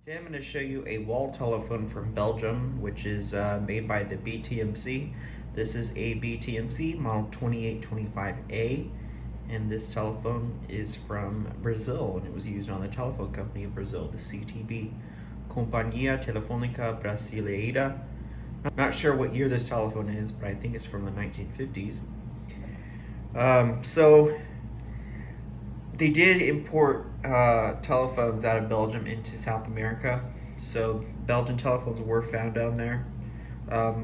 Today I'm going to show you a wall telephone from Belgium, which is made by the BTMC. This is a BTMC model 2825A, and this telephone is from Brazil, and it was used on the telephone company of Brazil, the CTB, Companhia Telefônica Brasileira. Not sure what year this telephone is, but I think it's from the 1950s. So they did import telephones out of Belgium into South America. So Belgian telephones were found down there. A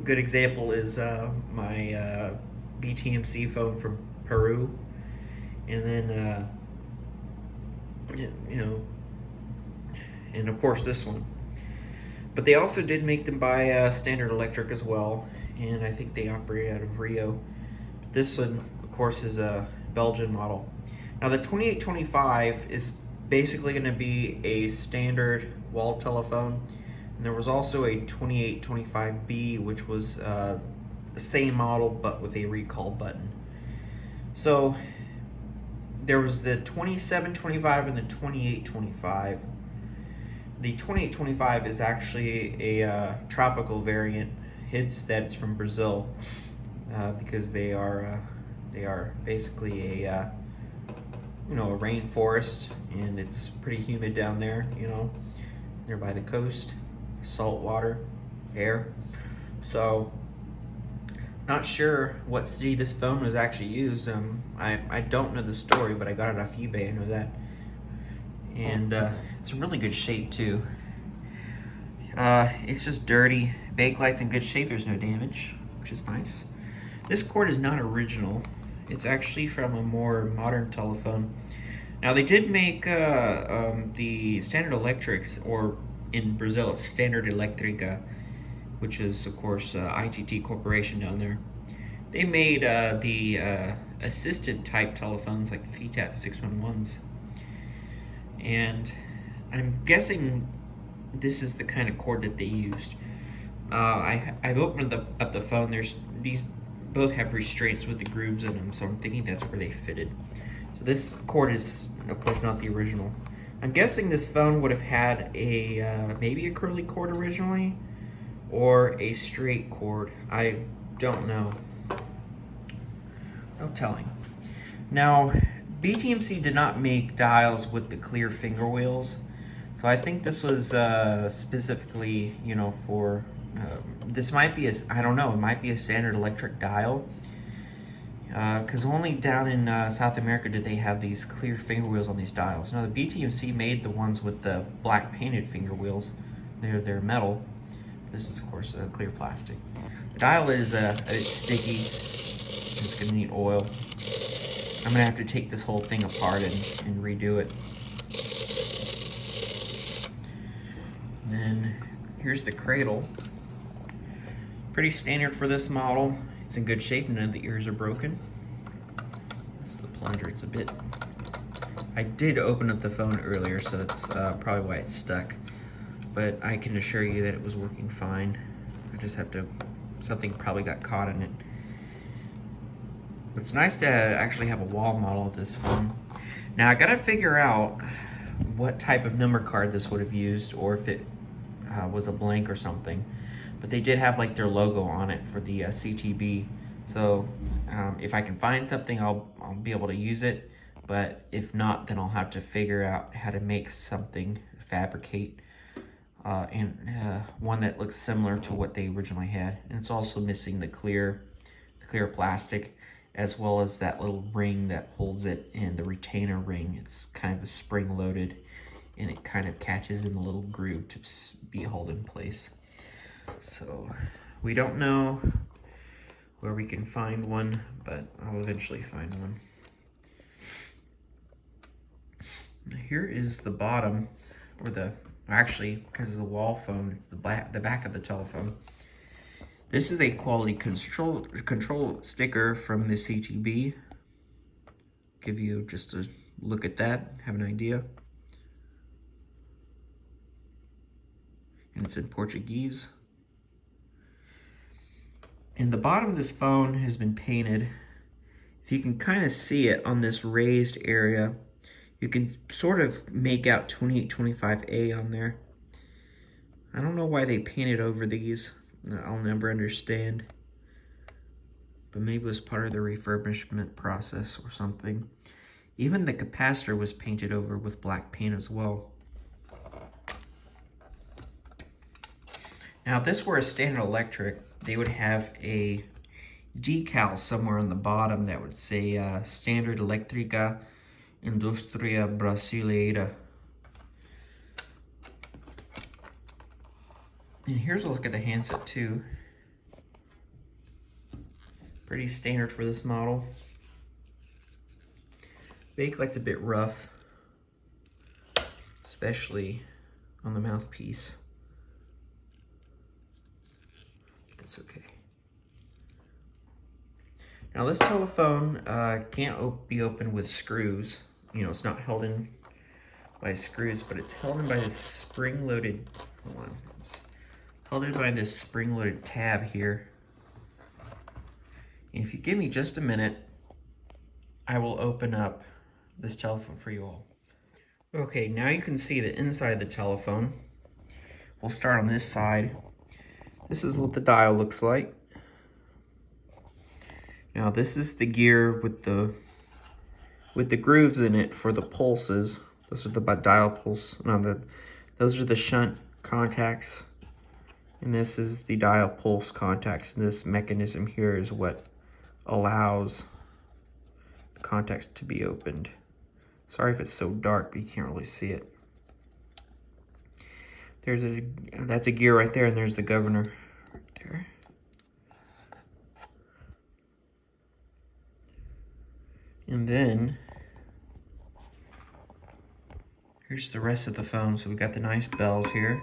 good example is my BTMC phone from Peru, and then you know, and of course this one. But they also did make them by Standard Electric as well, and I think they operate out of Rio. But this one, of course, is a Belgian model. Now the 2825 is basically going to be a standard wall telephone, and there was also a 2825B, which was the same model but with a recall button. So there was the 2725 and the 2825. The 2825 is actually a tropical variant. Hence that it's from Brazil, because they are basically a a rainforest, and it's pretty humid down there. They're by the coast, salt water, air. So not sure what city this phone was actually used. I don't know the story, but I got it off eBay, I know that. And it's in really good shape too. It's just dirty. Bakelite's in good shape, there's no damage, which is nice. This cord is not original. It's actually from a more modern telephone. Now they did make the Standard Electrics, or in Brazil it's Standard Elétrica, which is of course ITT Corporation down there. They made the assistant type telephones like the FETAP 611s. And I'm guessing this is the kind of cord that they used. I've opened up the phone. These both have restraints with the grooves in them, so I'm thinking that's where they fitted. So this cord is, of course, not the original. I'm guessing this phone would have had a maybe a curly cord originally, or a straight cord. I don't know. No telling. Now, BTMC did not make dials with the clear finger wheels, so I think this was specifically, for this might be I don't know, it might be a Standard Electric dial, because only down in South America did they have these clear finger wheels on these dials. Now the BTMC made the ones with the black painted finger wheels. They're metal. This is of course clear plastic. The dial is a bit sticky. It's gonna need oil. I'm gonna have to take this whole thing apart and redo it. And then here's the cradle. Pretty standard for this model. It's in good shape, none of the ears are broken. That's the plunger, it's a bit... I did open up the phone earlier, so that's probably why it's stuck. But I can assure you that it was working fine. I just have to... something probably got caught in it. It's nice to actually have a wall model of this phone. Now I gotta figure out what type of number card this would have used, or if it was a blank or something. But they did have like their logo on it for the CTB. So if I can find something, I'll be able to use it. But if not, then I'll have to figure out how to make something, fabricate, and one that looks similar to what they originally had. And it's also missing the clear plastic, as well as that little ring that holds it, and the retainer ring. It's kind of a spring loaded, and it kind of catches in the little groove to be held in place. So we don't know where we can find one, but I'll eventually find one. Here is the bottom, or actually, because of the wall phone, it's the back of the telephone. This is a quality control sticker from the CTB. Give you just a look at that, have an idea. And it's in Portuguese. And the bottom of this phone has been painted. If you can kind of see it on this raised area, you can sort of make out 2825A on there. I don't know why they painted over these. I'll never understand. But maybe it was part of the refurbishment process or something. Even the capacitor was painted over with black paint as well. Now, if this were a standard electric, they would have a decal somewhere on the bottom that would say Standard Elétrica Indústria Brasileira. And here's a look at the handset too. Pretty standard for this model. Bakelite's a bit rough, especially on the mouthpiece. That's okay. Now this telephone can't be opened with screws. You know, it's not held in by screws, but it's held in by this spring-loaded, hold on, it's held in by this spring-loaded tab here. And if you give me just a minute, I will open up this telephone for you all. Okay, now you can see the inside of the telephone. We'll start on this side. This is what the dial looks like. Now this is the gear with the grooves in it for the pulses. Those are the dial pulse. No, those are the shunt contacts. And this is the dial pulse contacts. And this mechanism here is what allows the contacts to be opened. Sorry if it's so dark, but you can't really see it. That's a gear right there, and there's the governor right there. And then here's the rest of the phone. So we got the nice bells here.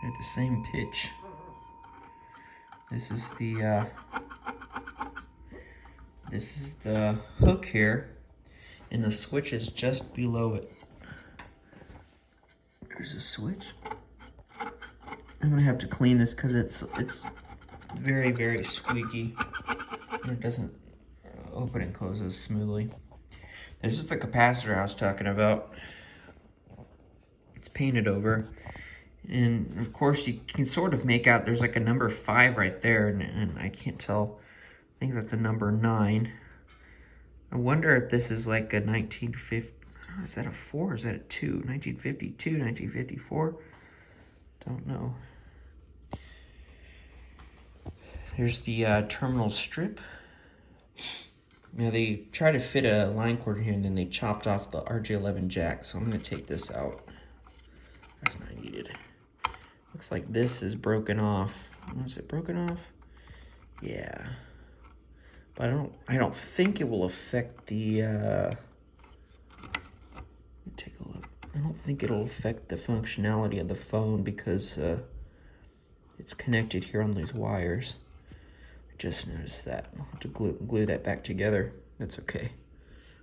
They're the same pitch. This is the hook here, and the switch is just below it. There's a switch. I'm gonna have to clean this because it's very, very squeaky. And it doesn't open and close as smoothly. This is the capacitor I was talking about. It's painted over. And of course you can sort of make out there's like a number 5 right there, and I can't tell. I think that's a number 9. I wonder if this is like a 1950, is that a 4 or is that a 2? 1952, 1954? Don't know. There's the terminal strip. Now they tried to fit a line cord here and then they chopped off the RJ11 jack, so I'm gonna take this out. That's not needed. Looks like this is broken off. Is it broken off? Yeah. But I don't think it will affect the let me take a look. I don't think it'll affect the functionality of the phone because it's connected here on these wires. I just noticed that. I'll have to glue that back together. That's okay.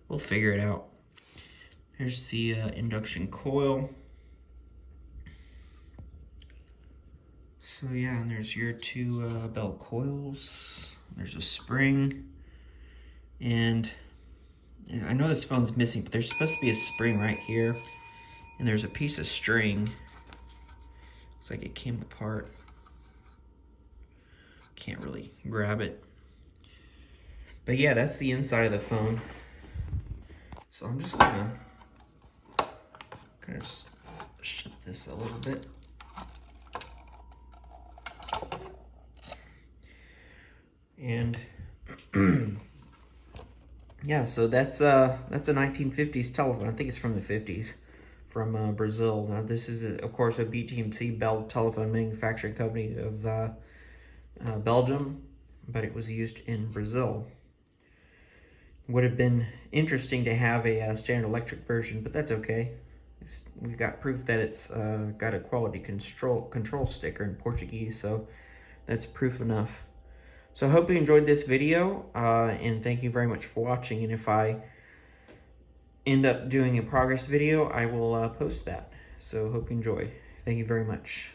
We'll figure it out. Here's the induction coil. So yeah, and there's your 2 bell coils. There's a spring. And I know this phone's missing, but there's supposed to be a spring right here. And there's a piece of string. Looks like it came apart. Can't really grab it. But yeah, that's the inside of the phone. So I'm just gonna kind of shift this a little bit. And yeah, so that's a 1950s telephone. I think it's from the 50s, from Brazil. Now this is of course a BTMC Bell telephone manufacturing company of Belgium, but it was used in Brazil. Would have been interesting to have a standard electric version, but that's okay. We've got proof that it's got a quality control sticker in Portuguese, so that's proof enough. So I hope you enjoyed this video, and thank you very much for watching. And if I end up doing a progress video, I will post that. So hope you enjoyed. Thank you very much.